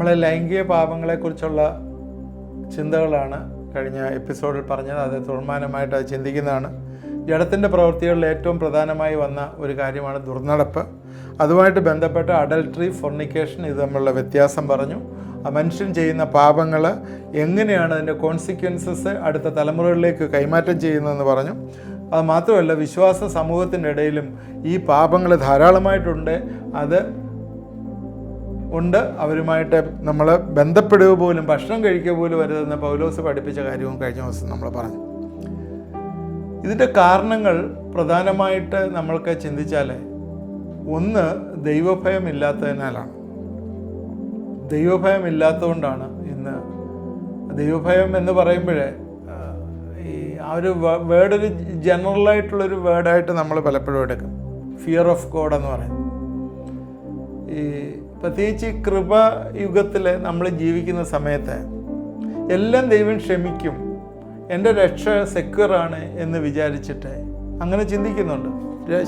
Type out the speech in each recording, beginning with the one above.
നമ്മളെ ലൈംഗിക പാപങ്ങളെക്കുറിച്ചുള്ള ചിന്തകളാണ് കഴിഞ്ഞ എപ്പിസോഡിൽ പറഞ്ഞത്. അത് തുടർമാനമായിട്ട് അത് ചിന്തിക്കുന്നതാണ്. ജഡത്തിൻ്റെ പ്രവൃത്തികളിൽ ഏറ്റവും പ്രധാനമായി വന്ന ഒരു കാര്യമാണ് ദുർനടപ്പ്. അതുമായിട്ട് ബന്ധപ്പെട്ട അഡൽട്ടറി, ഫോർണിക്കേഷൻ, ഇത് തമ്മിലുള്ള വ്യത്യാസം പറഞ്ഞു. ആ മനുഷ്യൻ ചെയ്യുന്ന പാപങ്ങൾ എങ്ങനെയാണ് അതിൻ്റെ കോൺസിക്വൻസസ് അടുത്ത തലമുറകളിലേക്ക് കൈമാറ്റം ചെയ്യുന്നതെന്ന് പറഞ്ഞു. അത് മാത്രമല്ല, വിശ്വാസ സമൂഹത്തിൻ്റെ ഇടയിലും ഈ പാപങ്ങൾ ധാരാളമായിട്ടുണ്ട്. അത് ഉണ്ട്, അവരുമായിട്ട് നമ്മൾ ബന്ധപ്പെടുക പോലും, ഭക്ഷണം കഴിക്കുക പോലും വരുതെന്ന് പൗലോസ് പഠിപ്പിച്ച കാര്യവും കഴിഞ്ഞ ദിവസം നമ്മൾ പറഞ്ഞു. ഇതിൻ്റെ കാരണങ്ങൾ പ്രധാനമായിട്ട് നമ്മൾക്ക് ചിന്തിച്ചാൽ, ഒന്ന് ദൈവഭയം ഇല്ലാത്തതിനാലാണ്. ദൈവഭയം ഇല്ലാത്തതുകൊണ്ടാണ് ഇന്ന് ദൈവഭയം എന്ന് പറയുമ്പോഴേ ആ ഒരു വേർഡ് ഒരു ജനറലായിട്ടുള്ളൊരു വേർഡായിട്ട് നമ്മൾ പലപ്പോഴും എടുക്കും. ഫിയർ ഓഫ് ഗോഡ് എന്ന് പറയും. പ്രത്യേകിച്ച് കൃപയുഗത്തിൽ നമ്മൾ ജീവിക്കുന്ന സമയത്ത് എല്ലാം ദൈവം ക്ഷമിക്കും, എൻ്റെ രക്ഷ സെക്യൂറാണ് എന്ന് വിചാരിച്ചിട്ട് അങ്ങനെ ചിന്തിക്കുന്നുണ്ട്.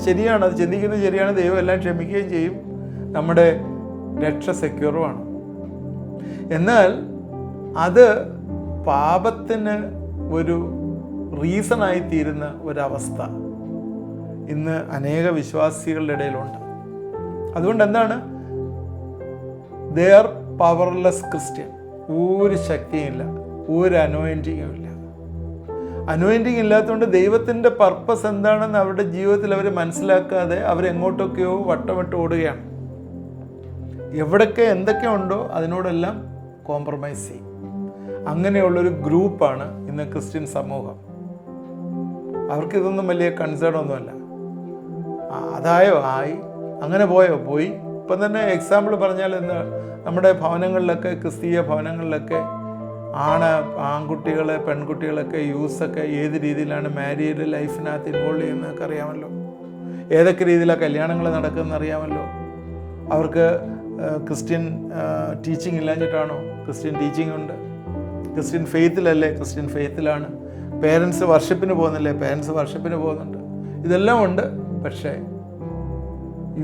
ശരിയാണ്, അത് ചിന്തിക്കുന്നത് ശരിയാണ്. ദൈവം എല്ലാം ക്ഷമിക്കുകയും ചെയ്യും, നമ്മുടെ രക്ഷ സെക്യൂറുമാണ്. എന്നാൽ അത് പാപത്തിന് ഒരു റീസണായി തീരുന്ന ഒരവസ്ഥ ഇന്ന് അനേക വിശ്വാസികളുടെ ഇടയിലുണ്ട്. അതുകൊണ്ട് എന്താണ്, ദേ ആർ പവർലെസ് ക്രിസ്ത്യൻ. ഒരു ശക്തിയും ഇല്ല, ഒരു അനോയിൻറ്റിങ്ങും ഇല്ല. അനോയിൻറ്റിങ് ഇല്ലാത്തതുകൊണ്ട് ദൈവത്തിൻ്റെ പർപ്പസ് എന്താണെന്ന് അവരുടെ ജീവിതത്തിൽ അവർ മനസ്സിലാക്കാതെ അവരെങ്ങോട്ടൊക്കെയോ വട്ടമിട്ട് ഓടുകയാണ്. എവിടെയൊക്കെ എന്തൊക്കെ ഉണ്ടോ അതിനോടെല്ലാം കോംപ്രമൈസ് ചെയ്യും. അങ്ങനെയുള്ളൊരു ഗ്രൂപ്പാണ് ഇന്ന് ക്രിസ്ത്യൻ സമൂഹം. അവർക്കിതൊന്നും വലിയ കൺസേൺ ഒന്നുമല്ല. അതായോ ആയി, അങ്ങനെ പോയോ പോയി. ഇപ്പം തന്നെ എക്സാമ്പിൾ പറഞ്ഞാൽ ഇന്ന് നമ്മുടെ ഭവനങ്ങളിലൊക്കെ, ക്രിസ്തീയ ഭവനങ്ങളിലൊക്കെ ആൺകുട്ടികളെ പെൺകുട്ടികളൊക്കെ യൂത്തൊക്കെ ഏത് രീതിയിലാണ് മാരീഡ് ലൈഫിനകത്ത് ഇൻവോൾവ് ചെയ്യുന്നതൊക്കെ അറിയാമല്ലോ. ഏതൊക്കെ രീതിയിലാണ് കല്യാണങ്ങൾ നടക്കുന്നതെന്ന് അറിയാമല്ലോ. അവർക്ക് ക്രിസ്ത്യൻ ടീച്ചിങ് ഇല്ലാഞ്ഞിട്ടാണോ? ക്രിസ്ത്യൻ ടീച്ചിങ് ഉണ്ട്. ക്രിസ്ത്യൻ ഫെയ്ത്തിലല്ലേ? ക്രിസ്ത്യൻ ഫെയ്ത്തിലാണ്. പേരൻസ് വർഷിപ്പിന് പോകുന്നില്ലേ? പേരൻസ് വർഷിപ്പിന് പോകുന്നുണ്ട്. ഇതെല്ലാം ഉണ്ട്. പക്ഷേ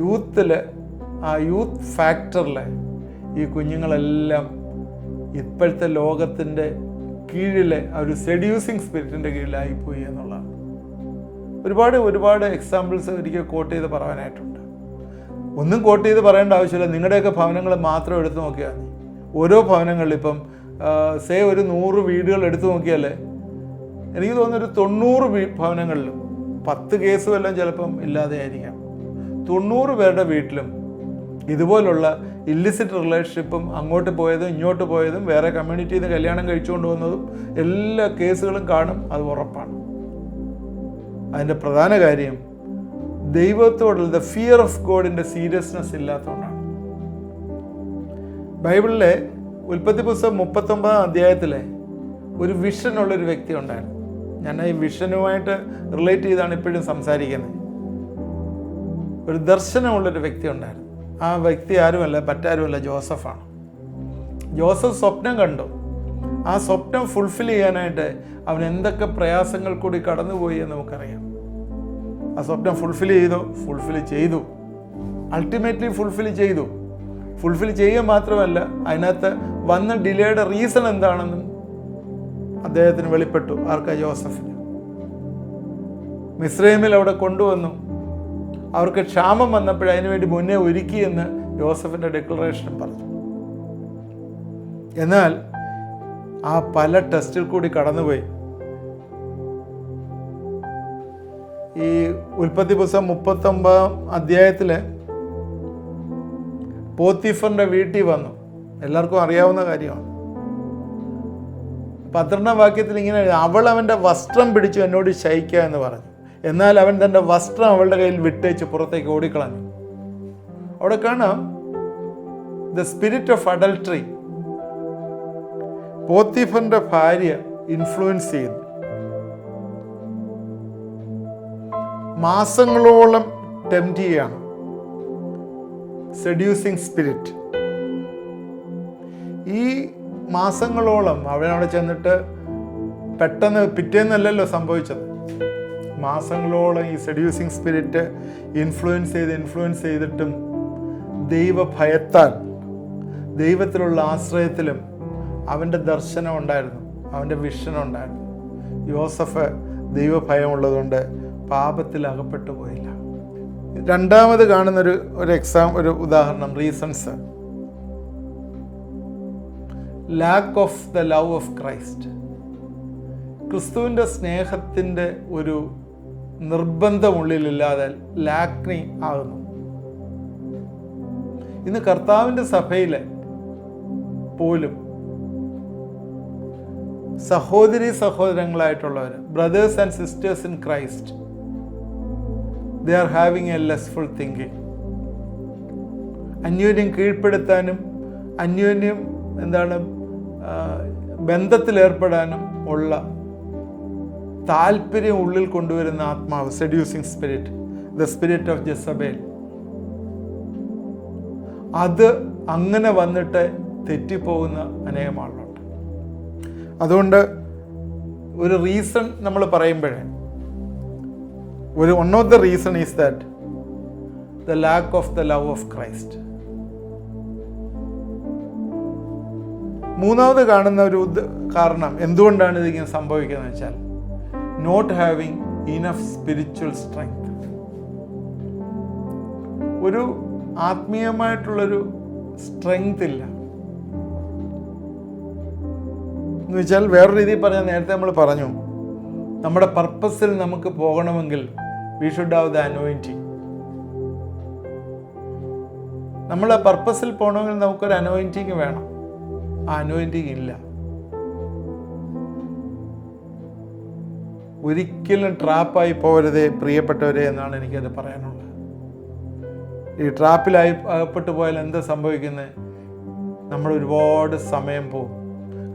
യൂത്തിൽ, ആ യൂത്ത് ഫാക്ടറിൽ ഈ കുഞ്ഞുങ്ങളെല്ലാം ഇപ്പോഴത്തെ ലോകത്തിൻ്റെ കീഴിലെ ആ ഒരു സെഡ്യൂസിങ് സ്പിരിറ്റിൻ്റെ കീഴിലായിപ്പോയി എന്നുള്ളതാണ്. ഒരുപാട് എക്സാമ്പിൾസ് ഒരിക്കൽ കോട്ട് ചെയ്ത് പറയാനായിട്ടുണ്ട്. ഒന്നും കോട്ട് ചെയ്ത് പറയേണ്ട ആവശ്യമില്ല. നിങ്ങളുടെയൊക്കെ ഭവനങ്ങൾ മാത്രം എടുത്തു നോക്കിയാൽ മതി. ഓരോ ഭവനങ്ങളിൽ ഇപ്പം ഒരു 100 വീടുകൾ എടുത്തു നോക്കിയാൽ എനിക്ക് തോന്നുന്നൊരു 90 ഭവനങ്ങളിലും 10 കേസും എല്ലാം ചിലപ്പം ഇല്ലാതെ ആയിരിക്കാം. 90 പേരുടെ വീട്ടിലും ഇതുപോലുള്ള ഇല്ലിസിറ്റ് റിലേഷൻഷിപ്പും, അങ്ങോട്ട് പോയതും ഇങ്ങോട്ട് പോയതും, വേറെ കമ്മ്യൂണിറ്റിയിൽ നിന്ന് കല്യാണം കഴിച്ചുകൊണ്ട് വന്നതും എല്ലാ കേസുകളും കാണും. അത് ഉറപ്പാണ്. അതിൻ്റെ പ്രധാന കാര്യം ദൈവത്തോടുള്ള ദ ഫിയർ ഓഫ് ഗോഡിൻ്റെ സീരിയസ്നെസ് ഇല്ലാത്തതുകൊണ്ടാണ്. ബൈബിളിലെ ഉൽപ്പത്തി പുസ്തകം 39 അധ്യായത്തിലെ ഒരു വിഷനുള്ളൊരു വ്യക്തി ഉണ്ടായിരുന്നു. ഞാൻ ഈ വിഷനുമായിട്ട് റിലേറ്റ് ചെയ്താണ് ഇപ്പോഴും സംസാരിക്കുന്നത്. ഒരു ദർശനമുള്ളൊരു വ്യക്തി ഉണ്ടായിരുന്നു. ആ വ്യക്തി ആരുമല്ല, മറ്റാരുമല്ല, ജോസഫാണ്. ജോസഫ് സ്വപ്നം കണ്ടു. ആ സ്വപ്നം ഫുൾഫിൽ ചെയ്യാനായിട്ട് അവൻ എന്തൊക്കെ പ്രയാസങ്ങൾ കൂടി കടന്നുപോയി എന്ന് നമുക്കറിയാം. ആ സ്വപ്നം ഫുൾഫിൽ ചെയ്തു. അൾട്ടിമേറ്റ്ലി ഫുൾഫിൽ ചെയ്തു. ഫുൾഫിൽ ചെയ്യുക മാത്രമല്ല, അതിനകത്ത് വന്ന ഡിലേയുടെ റീസൺ എന്താണെന്നും അദ്ദേഹത്തിന് വെളിപ്പെട്ടു. ആർക്കാ? ജോസഫിന്. മിസ്രൈമിൽ അവിടെ കൊണ്ടുവന്നു. അവർക്ക് ക്ഷാമം വന്നപ്പോൾ അതിനുവേണ്ടി മുന്നേ ഒരുക്കിയെന്ന് ജോസഫിൻ്റെ ഡിക്ലറേഷനും പറഞ്ഞു. എന്നാൽ ആ പല ടെസ്റ്റിൽ കൂടി കടന്നുപോയി. ഈ ഉൽപ്പത്തി പുസ്തകം 39 അധ്യായത്തിൽ പോത്തിഫറിൻ്റെ വീട്ടിൽ വന്നു. എല്ലാവർക്കും അറിയാവുന്ന കാര്യമാണ്. 12 വാക്യത്തിൽ ഇങ്ങനെ, അവൾ അവൻ്റെ വസ്ത്രം പിടിച്ചു എന്നോട് ശയിക്കുക എന്ന് പറഞ്ഞു. എന്നാൽ അവൻ തൻ്റെ വസ്ത്രം അവളുടെ കയ്യിൽ വിട്ടേച്ച് പുറത്തേക്ക് ഓടിക്കളഞ്ഞു. അവിടെ കാണാം ദ സ്പിരിറ്റ് ഓഫ് അഡൽട്ടറി. പോത്തിഫറിന്റെ ഭാര്യ ഇൻഫ്ലുവൻസ് ചെയ്യുന്നു. മാസങ്ങളോളം ടെംപ്റ്റ് ചെയ്യാണ്. Seducing spirit. ഈ മാസങ്ങളോളം അവിടെ ചെന്നിട്ട് പെട്ടെന്ന് പിറ്റേന്നല്ലല്ലോ സംഭവിച്ചത്. മാസങ്ങളോളം ഈ സെഡ്യൂസിങ് സ്പിരിറ്റ് ഇൻഫ്ലുവൻസ് ചെയ്തിട്ടും ദൈവഭയത്താൽ ദൈവത്തിലുള്ള ആശ്രയത്തിലും അവൻ്റെ ദർശനം ഉണ്ടായിരുന്നു, അവൻ്റെ വിഷൻ ഉണ്ടായിരുന്നു. യോസഫ് ദൈവഭയമുള്ളതുകൊണ്ട് പാപത്തിൽ അകപ്പെട്ടു പോയില്ല. രണ്ടാമത് കാണുന്നൊരു ഒരു ഉദാഹരണം, reasons. Lakh of the love of Christ. ക്രിസ്തുവിൻ്റെ സ്നേഹത്തിൻ്റെ ഒരു നിർബന്ധമുള്ളിലില്ലാതെ ലാക്നി ആകുന്നു. ഇന്ന് കർത്താവിൻ്റെ സഭയിലെ പോലും സഹോദരങ്ങളായിട്ടുള്ളവർ, brothers and sisters in Christ, they are having a lustful thinking. അന്യോന്യം കീഴ്പ്പെടുത്താനും അന്യോന്യം ബന്ധത്തിലേർപ്പെടാനും ഉള്ള താല്പര്യം ഉള്ളിൽ കൊണ്ടുവരുന്ന ആത്മാവ്, seducing spirit, the spirit of Jezebel, അത് അങ്ങനെ വന്നിട്ട് തെറ്റിപ്പോകുന്ന അനേകം ആളുകളുണ്ട്. അതുകൊണ്ട് ഒരു റീസൺ നമ്മൾ പറയുമ്പോഴേ, one of the reason is that the lack of the love of Christ. മൂന്നാമത് കാണുന്ന ഒരു കാരണം എന്തുകൊണ്ടാണ് ഇതിങ്ങനെ സംഭവിക്കുന്നത് വെച്ചാൽ, not having enough spiritual strength. ഒരു ആത്മീയമായിട്ടുള്ളൊരു സ്ട്രെങ്ത് ഇല്ല എന്ന് വെച്ചാൽ, വേറൊരു രീതിയിൽ പറഞ്ഞാൽ, നേരത്തെ നമ്മൾ പറഞ്ഞു, നമ്മുടെ പർപ്പസിൽ നമുക്ക് പോകണമെങ്കിൽ we should have the anointing. നമ്മളെ പർപ്പസിൽ പോകണമെങ്കിൽ നമുക്കൊരു അനോയിൻറ്റിങ് വേണം. ആ അനോയിൻറ്റിങ് ഇല്ല. ഒരിക്കലും ട്രാപ്പായി പോകരുതേ പ്രിയപ്പെട്ടവരെ എന്നാണ് എനിക്കത് പറയാനുള്ളത്. ഈ ട്രാപ്പിലായി അകപ്പെട്ടു പോയാൽ എന്താ സംഭവിക്കുന്നത്? നമ്മൾ ഒരുപാട് സമയം പോകും.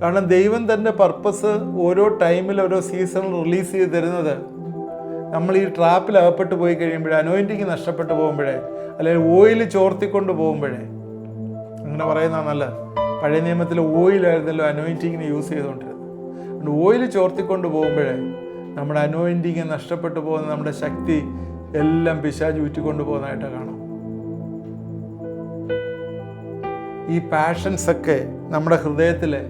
കാരണം ദൈവം തൻ്റെ പർപ്പസ് ഓരോ ടൈമിൽ ഓരോ സീസണിൽ റിലീസ് ചെയ്ത് തരുന്നത് നമ്മൾ ഈ ട്രാപ്പിൽ അകപ്പെട്ടു പോയി കഴിയുമ്പോഴേ, അനോയിൻറ്റിങ് നഷ്ടപ്പെട്ടു പോകുമ്പോഴേ, അല്ലെങ്കിൽ ഓയിൽ ചോർത്തിക്കൊണ്ട് പോകുമ്പോഴേ, അങ്ങനെ പറയുന്നതാണ് നല്ലത്. പഴയ നിയമത്തിൽ ഓയിലായിരുന്നല്ലോ അനോയിൻറ്റിങ്ങിന് യൂസ് ചെയ്തുകൊണ്ടിരുന്നത്. അതുകൊണ്ട് ഓയിൽ ചോർത്തിക്കൊണ്ട് പോകുമ്പോഴേ നമ്മുടെ അനോയിൻറ്റിങ് നഷ്ടപ്പെട്ടു പോകുന്ന, നമ്മുടെ ശക്തി എല്ലാം പിശാച് ഊറ്റിക്കൊണ്ട് പോകുന്നതായിട്ട് കാണാം. ഈ പാഷൻസൊക്കെ നമ്മുടെ ഹൃദയത്തിലെ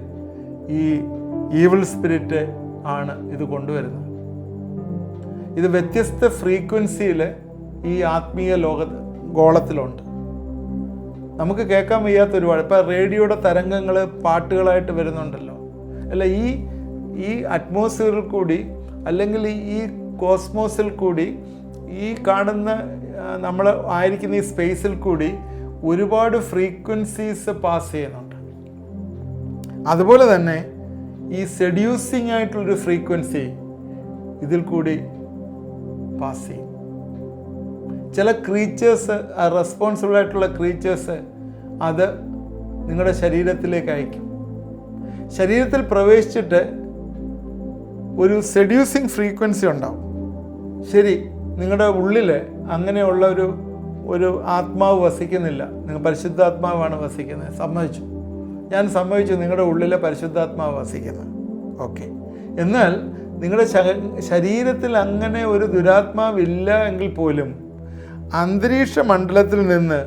ഈ ഈവിൾ സ്പിരിറ്റ് ആണ് ഇത് കൊണ്ടുവരുന്നത്. ഇത് വ്യത്യസ്ത ഫ്രീക്വൻസിയിൽ ഈ ആത്മീയ ഗോളത്തിലുണ്ട്. നമുക്ക് കേൾക്കാൻ വയ്യാത്ത ഒരുപാട്, ഇപ്പം റേഡിയോയുടെ തരംഗങ്ങൾ പാട്ടുകളായിട്ട് വരുന്നുണ്ടല്ലോ. അല്ല, ഈ അറ്റ്മോസ്ഫിയറിൽ കൂടി, അല്ലെങ്കിൽ ഈ കോസ്മോസിൽ കൂടി, ഈ കാണുന്ന നമ്മൾ ആയിരിക്കുന്ന ഈ സ്പേസിൽ കൂടി ഒരുപാട് ഫ്രീക്വൻസീസ് പാസ് ചെയ്യുന്നുണ്ട്. അതുപോലെ തന്നെ ഈ സെഡ്യൂസിങ് ആയിട്ടുള്ളൊരു ഫ്രീക്വൻസി ഇതിൽ കൂടി പാസ് ചെയ്യും. ചില ക്രീച്ചേഴ്സ്, റെസ്പോൺസിബിൾ ആയിട്ടുള്ള ക്രീച്ചേഴ്സ് അത് നിങ്ങളുടെ ശരീരത്തിലേക്ക് അയക്കും. ശരീരത്തിൽ പ്രവേശിച്ചിട്ട് ഒരു സെഡ്യൂസിങ് ഫ്രീക്വൻസി ഉണ്ടാവും. ശരി, നിങ്ങളുടെ ഉള്ളിൽ അങ്ങനെയുള്ള ഒരു ആത്മാവ് വസിക്കുന്നില്ല, നിങ്ങൾ പരിശുദ്ധാത്മാവാണ് വസിക്കുന്നത്, സമ്മതിച്ചു, ഞാൻ സമ്മതിച്ചു, നിങ്ങളുടെ ഉള്ളിലെ പരിശുദ്ധാത്മാവ് വസിക്കുന്നത്, ഓക്കെ. എന്നാൽ നിങ്ങളുടെ ശരീരത്തിൽ അങ്ങനെ ഒരു ദുരാത്മാവില്ല എങ്കിൽ പോലും അന്തരീക്ഷ മണ്ഡലത്തിൽ നിന്ന്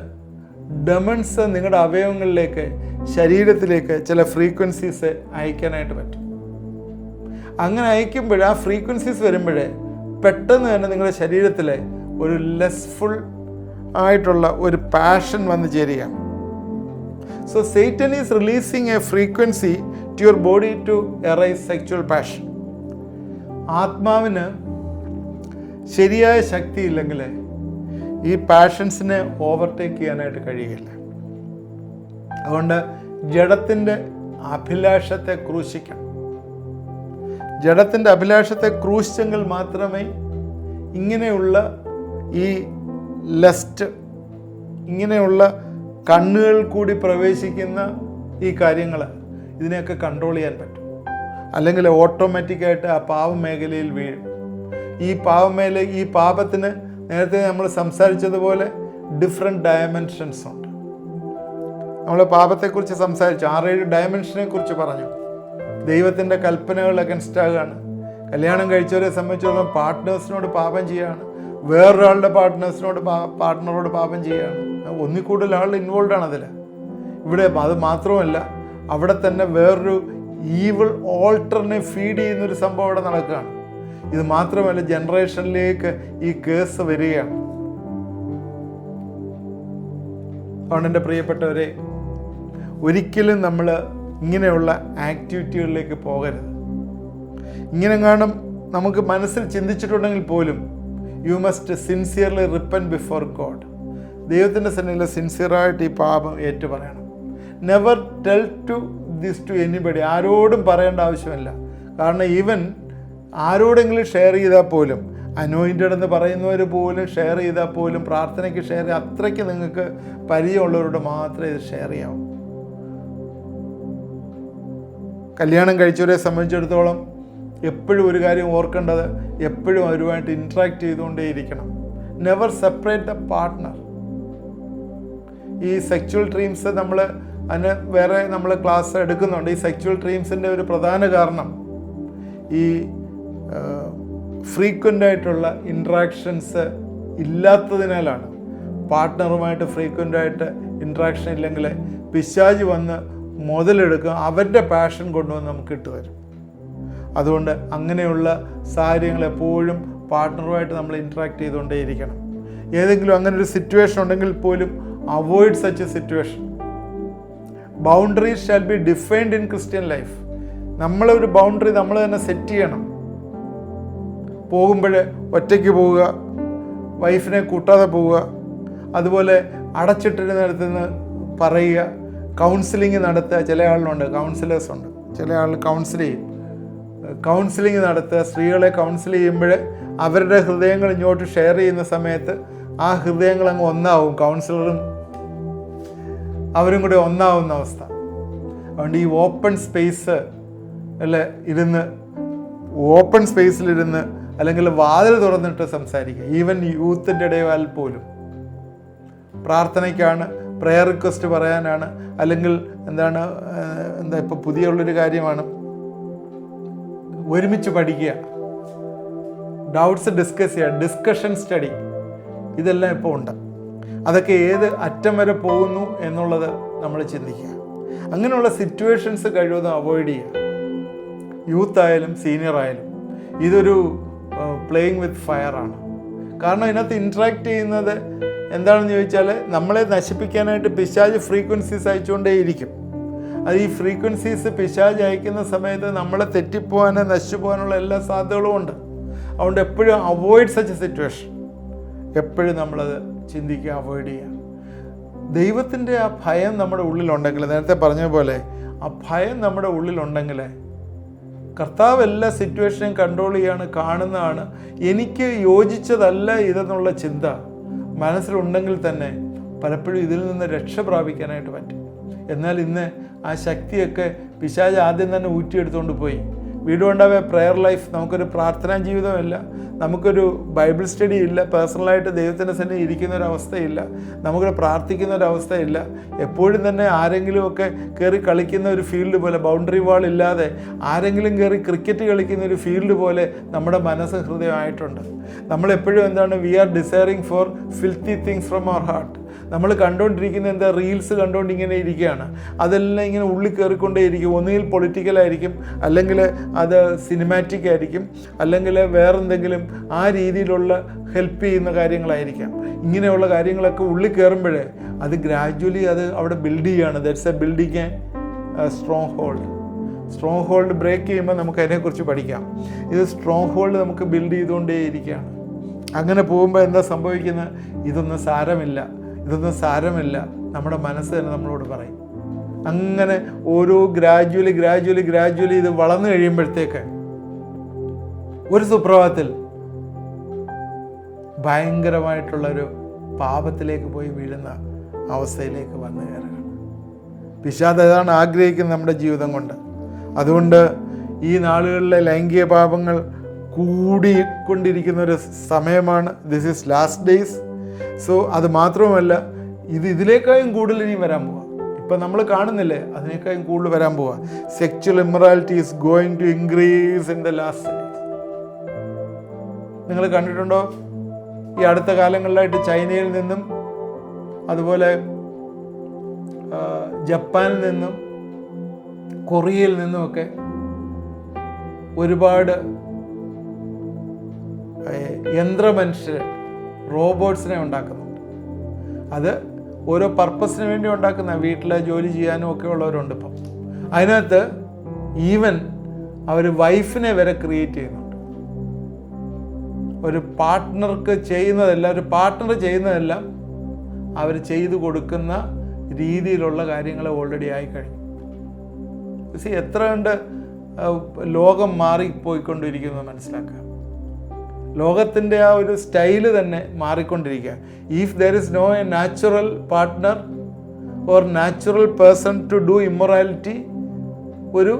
ഡെമൺസ് നിങ്ങളുടെ അവയവങ്ങളിലേക്ക്, ശരീരത്തിലേക്ക് ചില ഫ്രീക്വൻസീസ് അയക്കാനായിട്ട് പറ്റും. അങ്ങനെ അയക്കുമ്പോൾ ആ ഫ്രീക്വൻസീസ് വരുമ്പോഴേ പെട്ടെന്ന് തന്നെ നിങ്ങളുടെ ശരീരത്തിലെ ഒരു ലെസ്ഫുൾ ആയിട്ടുള്ള ഒരു പാഷൻ വന്നു ചേരുകയാണ്. So Satan is releasing a frequency to your body to arise sexual passion. ആത്മാവിന് ശരിയായ ശക്തി ഇല്ലെങ്കിൽ ഈ പാഷൻസിനെ ഓവർടേക്ക് ചെയ്യാനായിട്ട് കഴിയില്ല. അതുകൊണ്ട് ജഡത്തിൻ്റെ അഭിലാഷത്തെ ക്രൂശിക്കണം. ജഡത്തിൻ്റെ അഭിലാഷത്തെ ക്രൂശിച്ചെങ്കിൽ മാത്രമേ ഇങ്ങനെയുള്ള ഈ ലസ്റ്റ്, ഇങ്ങനെയുള്ള കണ്ണുകളിൽ കൂടി പ്രവേശിക്കുന്ന ഈ കാര്യങ്ങൾ, ഇതിനെയൊക്കെ കൺട്രോൾ ചെയ്യാൻ പറ്റും. അല്ലെങ്കിൽ ഓട്ടോമാറ്റിക്കായിട്ട് ആ പാപമേഖലയിൽ വീഴും. ഈ പാപത്തിന് നേരത്തെ നമ്മൾ സംസാരിച്ചതുപോലെ ഡിഫറെൻറ്റ് ഡയമെൻഷൻസ് ഉണ്ട്. നമ്മൾ പാപത്തെക്കുറിച്ച് സംസാരിച്ചു, 6-7 ഡയമെൻഷനെ കുറിച്ച് പറഞ്ഞു. ദൈവത്തിൻ്റെ കൽപ്പനകൾ അഗൻസ്റ്റ് ആകുകയാണ്. കല്യാണം കഴിച്ചവരെ സംബന്ധിച്ചിടത്തോളം പാർട്ട്നേഴ്സിനോട് പാപം ചെയ്യുകയാണ്, വേറൊരാളുടെ പാർട്ട്ണറോട് പാപം ചെയ്യുകയാണ്. ഒന്നിൽ കൂടുതൽ ആൾ ഇൻവോൾവ് ആണ് അതിൽ. ഇവിടെ അത് മാത്രമല്ല, അവിടെ തന്നെ വേറൊരു ഈവിൾ ഓൾട്ടറിനെ ഫീഡ് ചെയ്യുന്നൊരു സംഭവം അവിടെ നടക്കുകയാണ്. ഇത് മാത്രമല്ല, ജനറേഷനിലേക്ക് ഈ കേസ് വരികയാണ്. അതുകൊണ്ട് എൻ്റെ പ്രിയപ്പെട്ടവരെ, ഒരിക്കലും നമ്മൾ ഇങ്ങനെയുള്ള ആക്ടിവിറ്റികളിലേക്ക് പോകരുത്. ഇങ്ങനെ കാണും നമുക്ക് മനസ്സിൽ ചിന്തിച്ചിട്ടുണ്ടെങ്കിൽ പോലും you must sincerely repent before God. ദൈവത്തിൻ്റെ സന്നിധിയിൽ സിൻസിയറായിട്ട് ഈ പാപം ഏറ്റുപറയണം. Never tell to this to anybody. ആരോടും പറയേണ്ട ആവശ്യമില്ല. കാരണം ഈവൻ ആരോടെങ്കിലും ഷെയർ ചെയ്താൽ പോലും, അനോയിൻറ്റഡ് എന്ന് പറയുന്നവർ പോലും ഷെയർ ചെയ്താൽ പോലും, പ്രാർത്ഥനയ്ക്ക് ഷെയർ ചെയ്യുക, അത്രയ്ക്ക് നിങ്ങൾക്ക് പരിചയമുള്ളവരോട് മാത്രമേ ഇത് ഷെയർ ചെയ്യാവൂ. കല്യാണം കഴിച്ചവരെ സംബന്ധിച്ചിടത്തോളം എപ്പോഴും ഒരു കാര്യം ഓർക്കേണ്ടത്, എപ്പോഴും അവരുമായിട്ട് ഇൻട്രാക്ട് ചെയ്തുകൊണ്ടേയിരിക്കണം. Never separate the partner. ഈ സെക്ച്വൽ ഡ്രീംസ് അതിന് വേറെ നമ്മൾ ക്ലാസ് എടുക്കുന്നുണ്ട്. ഈ സെക്ച്വൽ ഡ്രീംസിൻ്റെ ഒരു പ്രധാന കാരണം ഈ ഫ്രീക്വൻ്റ് ആയിട്ടുള്ള ഇൻട്രാക്ഷൻസ് ഇല്ലാത്തതിനാലാണ്. പാർട്ട്ണറുമായിട്ട് ഫ്രീക്വൻ്റ് ആയിട്ട് ഇൻട്രാക്ഷൻ ഇല്ലെങ്കിൽ പിശാച് വന്ന് മുതലെടുക്കും, അവരുടെ പാഷൻ കൊണ്ടുവന്ന് നമുക്ക് ഇട്ടുതരും. അതുകൊണ്ട് അങ്ങനെയുള്ള സാഹചര്യങ്ങൾ എപ്പോഴും പാർട്ട്ണറുമായിട്ട് നമ്മൾ ഇൻട്രാക്ട് ചെയ്തുകൊണ്ടേയിരിക്കണം. ഏതെങ്കിലും അങ്ങനെ ഒരു സിറ്റുവേഷൻ ഉണ്ടെങ്കിൽ പോലും avoid such A situation. Boundaries shall be defined in Christian life. നമ്മളൊരു ബൗണ്ടറി നമ്മൾ തന്നെ സെറ്റ് ചെയ്യണം. പോകുമ്പോൾ ഒറ്റയ്ക്ക് പോവുക, വൈഫിനെ കൂട്ടാതെ പോവുക, അതുപോലെ അടച്ചിട്ടിരുന്നിടത്ത് നിന്ന് പറയുക, കൗൺസിലിംഗ് നടത്തുക. ചില ആളുകളുണ്ട്, കൗൺസിലേഴ്സ് ഉണ്ട്, ചില ആൾ കൗൺസിൽ ചെയ്യും. കൗൺസിലിംഗ് നടത്തുക. സ്ത്രീകളെ കൗൺസിൽ ചെയ്യുമ്പോൾ അവരുടെ ഹൃദയങ്ങൾ ഇങ്ങോട്ട് ഷെയർ ചെയ്യുന്ന സമയത്ത് ആ ഹൃദയങ്ങൾ അങ്ങ് ഒന്നാവും. കൗൺസിലറും അവരും കൂടി ഒന്നാവുന്ന അവസ്ഥ. അതുകൊണ്ട് ഈ ഓപ്പൺ സ്പേസ് ഓപ്പൺ സ്പേസിലിരുന്ന് അല്ലെങ്കിൽ വാതിൽ തുറന്നിട്ട് സംസാരിക്കുക. ഈവൻ യൂത്തിൻ്റെ ഇടയിൽ പോലും പ്രാർത്ഥനയ്ക്കാണ്, പ്രെയർ റിക്വസ്റ്റ് പറയാനാണ്, അല്ലെങ്കിൽ ഇപ്പോൾ പുതിയുള്ളൊരു കാര്യമാണ് ഒരുമിച്ച് പഠിക്കുക, ഡൗട്ട്സ് ഡിസ്കസ് ചെയ്യുക, ഡിസ്കഷൻ സ്റ്റഡി, ഇതെല്ലാം ഇപ്പോൾ ഉണ്ട്. അതൊക്കെ ഏത് അറ്റം വരെ പോകുന്നു എന്നുള്ളത് നമ്മൾ ചിന്തിക്കുക. അങ്ങനെയുള്ള സിറ്റുവേഷൻസ് കഴിവതും അവോയ്ഡ് ചെയ്യുക. യൂത്ത് ആയാലും സീനിയർ ആയാലും ഇതൊരു പ്ലേയിങ് വിത്ത് ഫയറാണ്. കാരണം ഇതിനകത്ത് ഇൻട്രാക്ട് ചെയ്യുന്നത് എന്താണെന്ന് ചോദിച്ചാൽ, നമ്മളെ നശിപ്പിക്കാനായിട്ട് പിശാച് ഫ്രീക്വൻസീസ് അയച്ചുകൊണ്ടേയിരിക്കും. അത് ഈ ഫ്രീക്വൻസീസ് പിശാച് അയക്കുന്ന സമയത്ത് നമ്മളെ തെറ്റിപ്പോകാനോ നശിച്ചു പോകാനുള്ള എല്ലാ സാധ്യതകളും ഉണ്ട്. അതുകൊണ്ട് എപ്പോഴും അവോയ്ഡ് സച്ച് എ സിറ്റുവേഷൻ. എപ്പോഴും നമ്മളത് ചിന്തിക്കുക, അവോയ്ഡ് ചെയ്യുക. ദൈവത്തിൻ്റെ ആ ഭയം നമ്മുടെ ഉള്ളിലുണ്ടെങ്കിൽ, നേരത്തെ പറഞ്ഞ പോലെ ആ ഭയം നമ്മുടെ ഉള്ളിലുണ്ടെങ്കിൽ, കർത്താവ് എല്ലാ സിറ്റുവേഷനെയും കൺട്രോൾ ചെയ്യാണ്, കാണുന്നതാണ്. എനിക്ക് യോജിച്ചതല്ല ഇതെന്നുള്ള ചിന്ത മനസ്സിലുണ്ടെങ്കിൽ തന്നെ പലപ്പോഴും ഇതിൽ നിന്ന് രക്ഷ പ്രാപിക്കാനായിട്ട് പറ്റും. എന്നാൽ ഇന്ന് ആ ശക്തിയൊക്കെ പിശാച് ആദ്യം തന്നെ ഊറ്റിയെടുത്തുകൊണ്ട് പോയി. We don't have A prayer life. നമുക്കൊരു പ്രാർത്ഥനാ ജീവിതമില്ല, നമുക്കൊരു ബൈബിൾ സ്റ്റഡി ഇല്ല, പേഴ്സണലായിട്ട് ദൈവത്തിൻ്റെ സന്നിധിയിൽ ഇരിക്കുന്ന ഒരവസ്ഥയില്ല, നമുക്കൊരു പ്രാർത്ഥിക്കുന്ന ഒരവസ്ഥയില്ല. എപ്പോഴും തന്നെ ആരെങ്കിലുമൊക്കെ കയറി കളിക്കുന്ന ഒരു ഫീൽഡ് പോലെ, ബൗണ്ടറി വാൾ ഇല്ലാതെ ആരെങ്കിലും കയറി ക്രിക്കറ്റ് കളിക്കുന്ന ഒരു ഫീൽഡ് പോലെ നമ്മുടെ മനസ്സ് ഹൃദയമായിട്ടുണ്ട്. നമ്മളെപ്പോഴും we are desiring for filthy things from our heart. നമ്മൾ കണ്ടുകൊണ്ടിരിക്കുന്ന റീൽസ് കണ്ടുകൊണ്ട് ഇങ്ങനെ ഇരിക്കുകയാണ്. അതെല്ലാം ഇങ്ങനെ ഉള്ളിൽ കയറിക്കൊണ്ടേയിരിക്കും. ഒന്നുകിൽ പൊളിറ്റിക്കലായിരിക്കും, അല്ലെങ്കിൽ അത് സിനിമാറ്റിക് ആയിരിക്കും, അല്ലെങ്കിൽ വേറെന്തെങ്കിലും ആ രീതിയിലുള്ള ഹെൽപ്പ് ചെയ്യുന്ന കാര്യങ്ങളായിരിക്കാം. ഇങ്ങനെയുള്ള കാര്യങ്ങളൊക്കെ ഉള്ളിൽ കയറുമ്പോഴേ അത് ഗ്രാജ്വലി അത് അവിടെ ബിൽഡ് ചെയ്യുകയാണ്. That's a building a stronghold. Stronghold break ചെയ്യുമ്പോൾ നമുക്ക് അതിനെക്കുറിച്ച് പഠിക്കാം. ഇത് സ്ട്രോങ് ഹോൾഡ് നമുക്ക് ബിൽഡ് ചെയ്തുകൊണ്ടേയിരിക്കുകയാണ്. അങ്ങനെ പോകുമ്പോൾ എന്താ സംഭവിക്കുന്നത്? ഇതൊന്നും സാരമില്ല നമ്മുടെ മനസ്സ് തന്നെ നമ്മളോട് പറയും. അങ്ങനെ ഓരോ ഗ്രാജ്വലി ഇത് വളർന്നു കഴിയുമ്പോഴത്തേക്ക് ഒരു സുപ്രഭാതത്തിൽ ഭയങ്കരമായിട്ടുള്ളൊരു പാപത്തിലേക്ക് പോയി വീഴുന്ന അവസ്ഥയിലേക്ക് വന്നു കയറുകയാണ്. പിശാച് അതാണ് ആഗ്രഹിക്കുന്നത് നമ്മുടെ ജീവിതം കൊണ്ട്. അതുകൊണ്ട് ഈ നാളുകളിലെ ലൈംഗിക പാപങ്ങൾ കൂടിക്കൊണ്ടിരിക്കുന്ന ഒരു സമയമാണ്. This is last days. So അത് മാത്രവുമല്ല, ഇതിലേക്കായും കൂടുതൽ ഇനി വരാൻ പോവാം. ഇപ്പം നമ്മൾ കാണുന്നില്ലേ, അതിനേക്കാളും കൂടുതൽ വരാൻ പോവാ. Sexual immorality is going to increase in the last days. നിങ്ങൾ കണ്ടിട്ടുണ്ടോ? ഈ അടുത്ത കാലങ്ങളിലായിട്ട് ചൈനയിൽ നിന്നും അതുപോലെ ജപ്പാനിൽ നിന്നും കൊറിയയിൽ നിന്നുമൊക്കെ ഒരുപാട് യന്ത്രമനുഷ്യർ റോബോട്ട്സിനെ ഉണ്ടാക്കുന്നുണ്ട്. അത് ഓരോ പർപ്പസിന് വേണ്ടി ഉണ്ടാക്കുന്ന, വീട്ടിലെ ജോലി ചെയ്യാനും ഒക്കെ ഉള്ളവരുണ്ട് ഇപ്പം. അതിനകത്ത് ഈവൻ അവർ വൈഫിനെ വരെ ക്രിയേറ്റ് ചെയ്യുന്നുണ്ട്. ഒരു പാർട്ട്ണർക്ക് ചെയ്യുന്നതെല്ലാം, ഒരു പാർട്ട്ണർ ചെയ്യുന്നതെല്ലാം അവർ ചെയ്തു കൊടുക്കുന്ന രീതിയിലുള്ള കാര്യങ്ങൾ ഓൾറെഡി ആയിക്കഴിഞ്ഞു. എത്ര കണ്ട് ലോകം മാറിപ്പോയിക്കൊണ്ടിരിക്കുന്നത് മനസ്സിലാക്കുക. ലോകത്തിൻ്റെ ആ ഒരു സ്റ്റൈല് തന്നെ മാറിക്കൊണ്ടിരിക്കുക. If there is no a natural partner or natural person to do immorality, ഒരു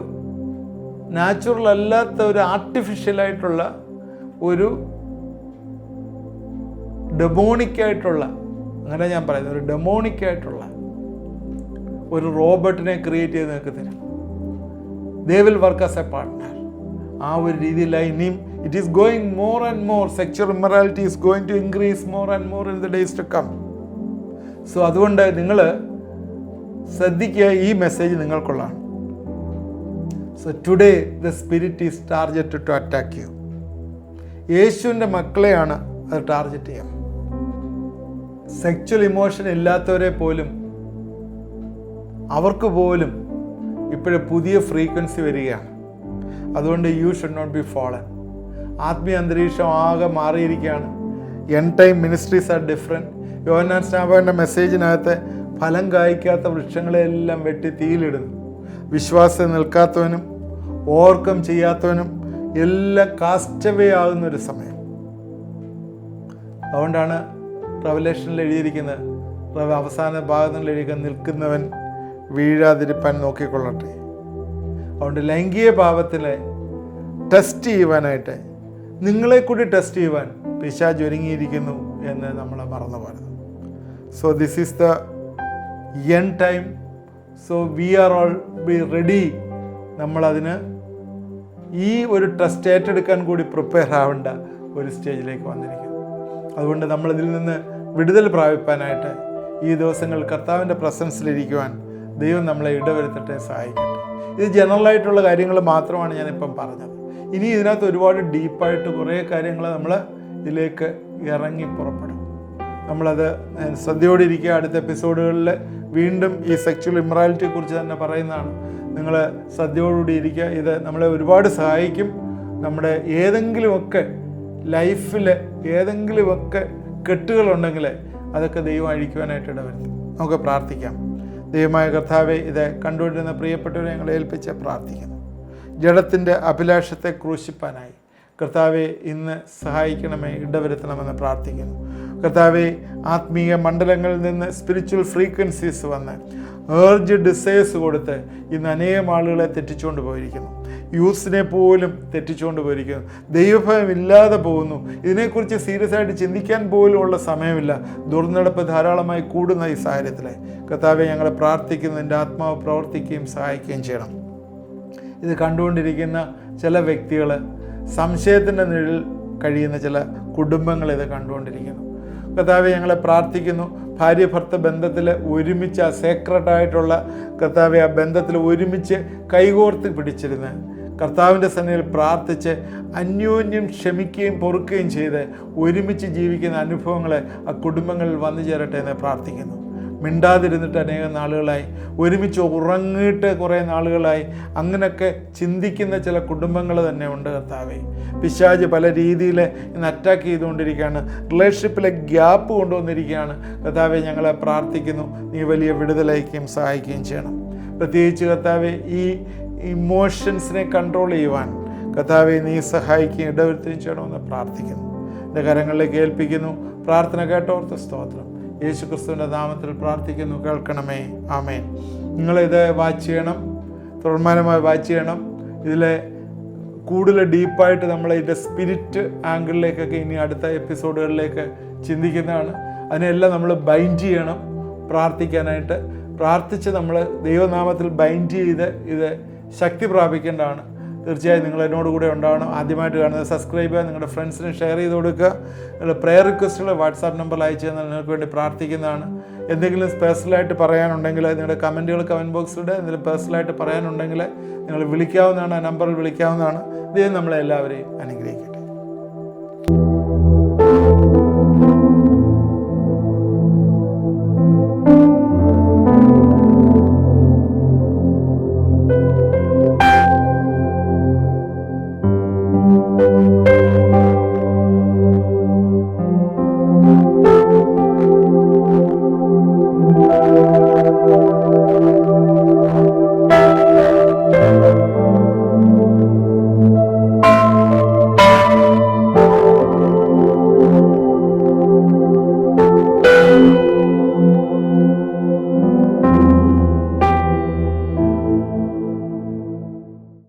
നാച്ചുറൽ അല്ലാത്ത ഒരു ആർട്ടിഫിഷ്യലായിട്ടുള്ള ഒരു ഡെമോണിക്കായിട്ടുള്ള, അങ്ങനെ ഞാൻ പറയുന്നത്, ഒരു ഡെമോണിക്കായിട്ടുള്ള ഒരു റോബോട്ടിനെ ക്രിയേറ്റ് ചെയ്ത് നിങ്ങൾക്ക് തരും. They will work as a partner. ആ ഒരു രീതിയിലായി ഇനിയും it is going more and more. Sexual immorality is going to increase more and more in the days to come. So അതുകൊണ്ട് നിങ്ങൾ ശ്രദ്ധിക്കുക, ഈ മെസ്സേജ് നിങ്ങൾക്കുള്ളതാണ്. So today the spirit is targeted to attack you. യേശുവിൻ്റെ മക്കളെയാണ് അത് target ചെയ്യുക. Sexual emotion ഇല്ലാത്തവരെ പോലും, അവർക്ക് പോലും ഇപ്പോഴും പുതിയ ഫ്രീക്വൻസി വരികയാണ്. അതുകൊണ്ട് you should not be fallen. ആത്മീയ അന്തരീക്ഷം ആകെ മാറിയിരിക്കുകയാണ്. End time ministries are different. യോഹന്നാൻ സ്നാപകൻ്റെ മെസ്സേജിനകത്ത് ഫലം കായ്ക്കാത്ത വൃക്ഷങ്ങളെല്ലാം വെട്ടി തീയിലിടുന്നു. വിശ്വാസം നിൽക്കാത്തവനും ഓവർകം ചെയ്യാത്തവനും എല്ലാം കാസ്റ്റവേ ആകുന്നൊരു സമയം. അതുകൊണ്ടാണ് റെവലേഷനിൽ എഴുതിയിരിക്കുന്നത്, അവസാന ഭാഗങ്ങളിൽ എഴുതിയിരിക്കുന്നത്, നിൽക്കുന്നവൻ വീഴാതിരിപ്പാൻ നോക്കിക്കൊള്ളട്ടെ. അതുകൊണ്ട് ലൈംഗിക പാപത്തിലെ ടെസ്റ്റ് ചെയ്യുവാനായിട്ട്, നിങ്ങളെ കൂടി ടെസ്റ്റ് ചെയ്യുവാൻ പിശാച് ഒരുങ്ങിയിരിക്കുന്നു എന്ന് നമ്മൾ മറന്നു പോകരുത്. So this is the end time. So we are all be ready. നമ്മളതിന് ഈ ഒരു ടെസ്റ്റ് ഏറ്റെടുക്കാൻ കൂടി പ്രിപ്പയർ ആവേണ്ട ഒരു സ്റ്റേജിലേക്ക് വന്നിരിക്കുന്നു. അതുകൊണ്ട് നമ്മളിതിൽ നിന്ന് വിടുതൽ പ്രാപിപ്പാനായിട്ട് ഈ ദിവസങ്ങൾ കർത്താവിൻ്റെ പ്രസൻസിലിരിക്കുവാൻ ദൈവം നമ്മളെ ഇടവരുത്തട്ടെ, സഹായിക്കട്ടെ. ഇത് ജനറലായിട്ടുള്ള കാര്യങ്ങൾ മാത്രമാണ് ഞാനിപ്പം പറഞ്ഞത്. ഇനി ഇതിനകത്ത് ഒരുപാട് ഡീപ്പായിട്ട് കുറേ കാര്യങ്ങൾ നമ്മൾ ഇതിലേക്ക് ഇറങ്ങി പുറപ്പെടും. നമ്മളത് ശ്രദ്ധയോടെ ഇരിക്കുക. അടുത്ത എപ്പിസോഡുകളിൽ വീണ്ടും ഈ സെക്ച്വൽ ഇമ്മൊറാലിറ്റിയെക്കുറിച്ച് തന്നെ പറയുന്നതാണ്. നിങ്ങൾ ശ്രദ്ധയോടുകൂടി ഇരിക്കുക. ഇത് നമ്മളെ ഒരുപാട് സഹായിക്കും. നമ്മുടെ ഏതെങ്കിലുമൊക്കെ ലൈഫിൽ ഏതെങ്കിലുമൊക്കെ കെട്ടുകളുണ്ടെങ്കിൽ അതൊക്കെ ദൈവം അഴിക്കുവാനായിട്ട് ഇടവരുത്തും. നമുക്ക് പ്രാർത്ഥിക്കാം. ദൈവമായ കർത്താവെ, ഇത് കണ്ടുകൊണ്ടിരുന്ന പ്രിയപ്പെട്ടവരെ ഞങ്ങളെ ഏൽപ്പിച്ച് പ്രാർത്ഥിക്കുന്നു. ജഡത്തിൻ്റെ അഭിലാഷത്തെ ക്രൂശിപ്പാനായി കർത്താവെ ഇന്ന് സഹായിക്കണമേ, ഇടവരുത്തണമെന്ന് പ്രാർത്ഥിക്കുന്നു. കർത്താവെ, ആത്മീയ മണ്ഡലങ്ങളിൽ നിന്ന് സ്പിരിച്വൽ ഫ്രീക്വൻസീസ് വന്ന് ഏർജ് ഡിസയേഴ്സ് കൊടുത്ത് ഇന്ന് അനേകം ആളുകളെ തെറ്റിച്ചുകൊണ്ട് പോയിരിക്കുന്നു. യൂസിനെ പോലും തെറ്റിച്ചുകൊണ്ട് പോയിരിക്കുന്നു. ദൈവഭയം ഇല്ലാതെ പോകുന്നു. ഇതിനെക്കുറിച്ച് സീരിയസ് ആയിട്ട് ചിന്തിക്കാൻ പോലും ഉള്ള സമയമില്ല. ദുർനടപ്പ് ധാരാളമായി കൂടുന്ന ഈ സാഹചര്യത്തിൽ കർത്താവെ, ഞങ്ങളെ പ്രാർത്ഥിക്കുന്നു, എൻ്റെ ആത്മാവ് പ്രവർത്തിക്കുകയും സഹായിക്കുകയും ചെയ്യണം. ഇത് കണ്ടുകൊണ്ടിരിക്കുന്ന ചില വ്യക്തികൾ, സംശയത്തിൻ്റെ നിഴൽ കഴിയുന്ന ചില കുടുംബങ്ങൾ ഇത് കണ്ടുകൊണ്ടിരിക്കുന്നു. കർത്താവെ, ഞങ്ങളെ പ്രാർത്ഥിക്കുന്നു. ഭാര്യ ഭർത്ത ബന്ധത്തിൽ ഒരുമിച്ച്, ആ സേക്രട്ടായിട്ടുള്ള കർത്താവെ, ആ ബന്ധത്തിൽ ഒരുമിച്ച് കൈകോർത്ത് പിടിച്ചിരുന്ന് കർത്താവിൻ്റെ സന്നിധിയിൽ പ്രാർത്ഥിച്ച് അന്യോന്യം ക്ഷമിക്കുകയും പൊറുക്കുകയും ചെയ്ത് ഒരുമിച്ച് ജീവിക്കുന്ന അനുഭവങ്ങളെ ആ കുടുംബങ്ങളിൽ വന്നു ചേരട്ടെ എന്ന് പ്രാർത്ഥിക്കുന്നു. മിണ്ടാതിരുന്നിട്ട് അനേകം നാളുകളായി, ഒരുമിച്ച് ഉറങ്ങിയിട്ട് കുറേ നാളുകളായി, അങ്ങനെയൊക്കെ ചിന്തിക്കുന്ന ചില കുടുംബങ്ങൾ തന്നെ ഉണ്ട് കർത്താവേ. പിശാച് പല രീതിയിൽ ഇന്ന് അറ്റാക്ക് ചെയ്തുകൊണ്ടിരിക്കുകയാണ്. റിലേഷൻഷിപ്പിലെ ഗ്യാപ്പ് കൊണ്ടുവന്നിരിക്കുകയാണ് കർത്താവെ. ഞങ്ങളെ പ്രാർത്ഥിക്കുന്നു, നീ വലിയ വിടുതലയ്ക്കുകയും സഹായിക്കുകയും ചെയ്യണം. പ്രത്യേകിച്ച് കർത്താവെ, ഈ ഇമോഷൻസിനെ കൺട്രോൾ ചെയ്യുവാൻ കർത്താവെ നീ സഹായിക്കുകയും ഇടവരുത്തുകയും ചെയ്യണമെന്ന് പ്രാർത്ഥിക്കുന്നു. എൻ്റെ കരങ്ങളിലേക്ക് ഏൽപ്പിക്കുന്നു. പ്രാർത്ഥന കേട്ടോർത്ത് സ്തോത്രം. യേശു ക്രിസ്തുവിൻ്റെ നാമത്തിൽ പ്രാർത്ഥിക്കുന്നു, കേൾക്കണമേ, ആമേൻ. നിങ്ങളിത് വാച്ച് ചെയ്യണം, തുടർമാനമായി വാച്ച് ചെയ്യണം. ഇതിലെ കൂടുതൽ ഡീപ്പായിട്ട് നമ്മൾ ഇതിൻ്റെ സ്പിരിറ്റ് ആംഗിളിലേക്കൊക്കെ ഇനി അടുത്ത എപ്പിസോഡുകളിലേക്ക് ചിന്തിക്കുന്നതാണ്. അതിനെല്ലാം നമ്മൾ ബൈൻഡ് ചെയ്യണം പ്രാർത്ഥിക്കാനായിട്ട്. പ്രാർത്ഥിച്ച് നമ്മൾ ദൈവനാമത്തിൽ ബൈൻഡ് ചെയ്ത് ഇത് ശക്തി പ്രാപിക്കേണ്ടതാണ്. തീർച്ചയായും നിങ്ങൾ എന്നോട് കൂടെ ഉണ്ടാവണം. ആദ്യമായിട്ട് കാണുന്നത് സബ്സ്ക്രൈബ് ചെയ്യുക, നിങ്ങളുടെ ഫ്രണ്ട്സിന് ഷെയർ ചെയ്ത് കൊടുക്കുക. നിങ്ങളുടെ പ്രെയർ റിക്വസ്റ്റുകൾ വാട്സാപ്പ് നമ്പറിൽ അയച്ചു തന്നാൽ നിങ്ങൾക്ക് വേണ്ടി പ്രാർത്ഥിക്കുന്നതാണ്. എന്തെങ്കിലും പേഴ്സണലായിട്ട് പറയാനുണ്ടെങ്കിൽ നിങ്ങളുടെ കമൻറ്റുകൾ കമൻറ്റ് ബോക്സിലൂടെ എന്തെങ്കിലും പേഴ്സണലായിട്ട് പറയാനുണ്ടെങ്കിൽ നിങ്ങൾ വിളിക്കാവുന്നതാണ്, ആ നമ്പറിൽ വിളിക്കാവുന്നതാണ്. ദൈവം നമ്മളെല്ലാവരെയും അനുഗ്രഹിക്കും.